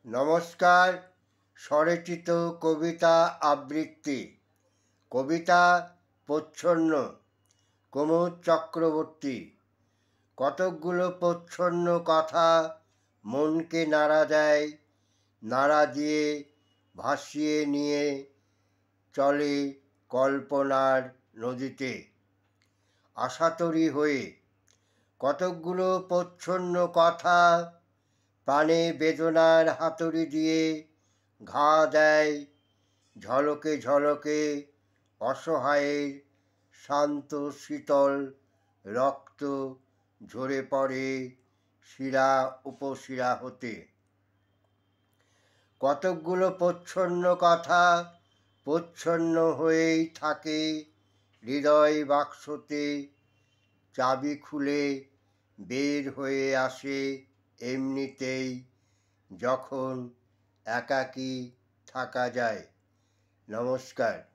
নমস্কার। স্বরচিত কবিতা আবৃত্তি। কবিতা প্রচ্ছন্ন, কুমুদ চক্রবর্তী। কতকগুলো প্রচ্ছন্ন কথা মনকে নাড়া দেয়, নাড়া দিয়ে ভাসিয়ে নিয়ে চলে কল্পনার নদীতে আশাতরী হয়ে। কতকগুলো প্রচ্ছন্ন কথা প্রাণে বেদনার হাতুড়ি দিয়ে ঘা দেয় ঝলকে ঝলকে অসহায়ের শান্ত শীতল রক্ত ঝরে পড়ে শিরা উপশিরা হতে। কতকগুলো প্রচ্ছন্ন কথা প্রচ্ছন্ন হয়েই থাকে হৃদয় বাক্সতে, চাবি খুলে বের হয়ে আসে এমনিতেই যখন একাকী থাকা যায়। নমস্কার।